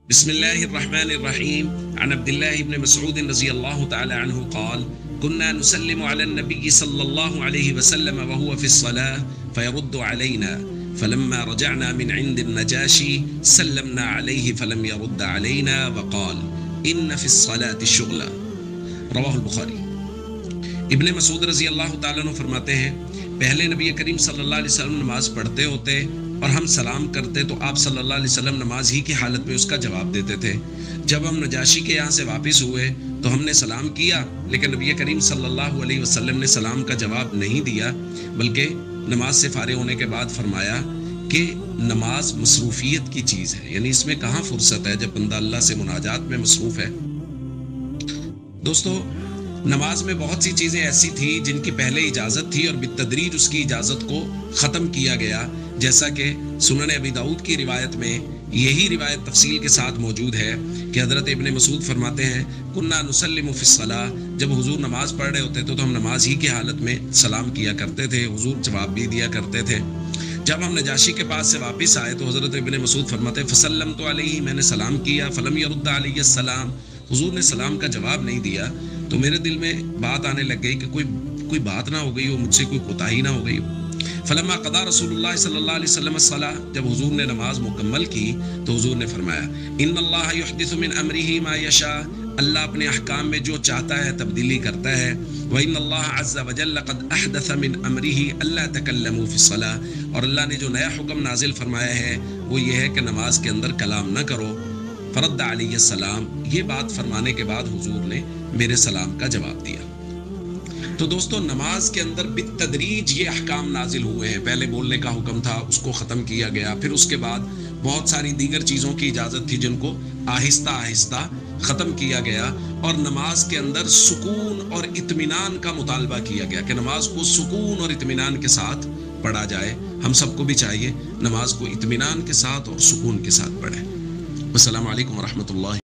بسم الله الرحمن الرحيم. عن عبد الله بن مسعود رضي الله تعالى عنه قال: كنا نسلم على النبي صلى الله عليه وسلم وهو في الصلاة فيرد علينا، فلما رجعنا من عند النجاشي سلمنا عليه فلم يرد علينا وقال: إن في الصلاة شغلا. رواہ البخاری۔ ابن مسعود رضی اللہ تعالیٰ عنہ فرماتے ہیں، پہلے نبی کریم صلی اللہ علیہ وسلم نماز پڑھتے ہوتے اور ہم سلام کرتے تو آپ صلی اللہ علیہ وسلم نماز ہی کی حالت میں اس کا جواب دیتے تھے۔ جب ہم نجاشی کے یہاں سے واپس ہوئے تو ہم نے سلام کیا، لیکن نبی کریم صلی اللہ علیہ وسلم نے سلام کا جواب نہیں دیا، بلکہ نماز سے فارغ ہونے کے بعد فرمایا کہ نماز مصروفیت کی چیز ہے، یعنی اس میں کہاں فرصت ہے جب بندہ اللہ سے مناجات میں مصروف ہے۔ دوستو، نماز میں بہت سی چیزیں ایسی تھی جن کی پہلے اجازت تھی اور بالتدریج اس کی اجازت کو ختم کیا گیا، جیسا کہ سنن ابی داؤد کی روایت میں یہی روایت تفصیل کے ساتھ موجود ہے کہ حضرت ابن مسعود فرماتے ہیں، کنا نسلم فی الصلاۃ، جب حضور نماز پڑھ رہے ہوتے تھے تو ہم نماز ہی کی حالت میں سلام کیا کرتے تھے، حضور جواب بھی دیا کرتے تھے۔ جب ہم نجاشی کے پاس سے واپس آئے تو حضرت ابن مسعود فرماتے ہیں، فسلمت علیہ، میں نے سلام کیا، فلم یرد علیہ السلام، حضور نے سلام کا جواب نہیں دیا، تو میرے دل میں بات آنے لگ گئی کہ کوئی بات نہ ہو گئی ہو، مجھ سے کوئی کوتاہی نہ ہو گئی ہو۔ فلما قضا رسول اللہ صلی اللہ علیہ وسلم الصلاۃ، جب حضور نے نماز مکمل کی تو حضور نے فرمایا، ان اللہ یحدث من امرہ ما یشاء، اللہ اپنے احکام میں جو چاہتا ہے تبدیلی کرتا ہے، وان اللہ عز وجل قد احدث من امرہ الا تکلموا فی الصلاۃ، اور اللہ نے جو نیا حکم نازل فرمایا ہے وہ یہ ہے کہ نماز کے اندر کلام نہ کرو۔ فرد علیہ السلام، یہ بات فرمانے کے بعد حضور نے میرے سلام کا جواب دیا۔ تو دوستو، نماز کے اندر بالتدریج یہ احکام نازل ہوئے ہیں، پہلے بولنے کا حکم تھا، اس کو ختم کیا گیا، پھر اس کے بعد بہت ساری دیگر چیزوں کی اجازت تھی جن کو آہستہ آہستہ ختم کیا گیا، اور نماز کے اندر سکون اور اطمینان کا مطالبہ کیا گیا کہ نماز کو سکون اور اطمینان کے ساتھ پڑھا جائے۔ ہم سب کو بھی چاہیے نماز کو اطمینان کے ساتھ اور سکون کے ساتھ پڑھیں۔ السلام علیکم ورحمۃ اللہ۔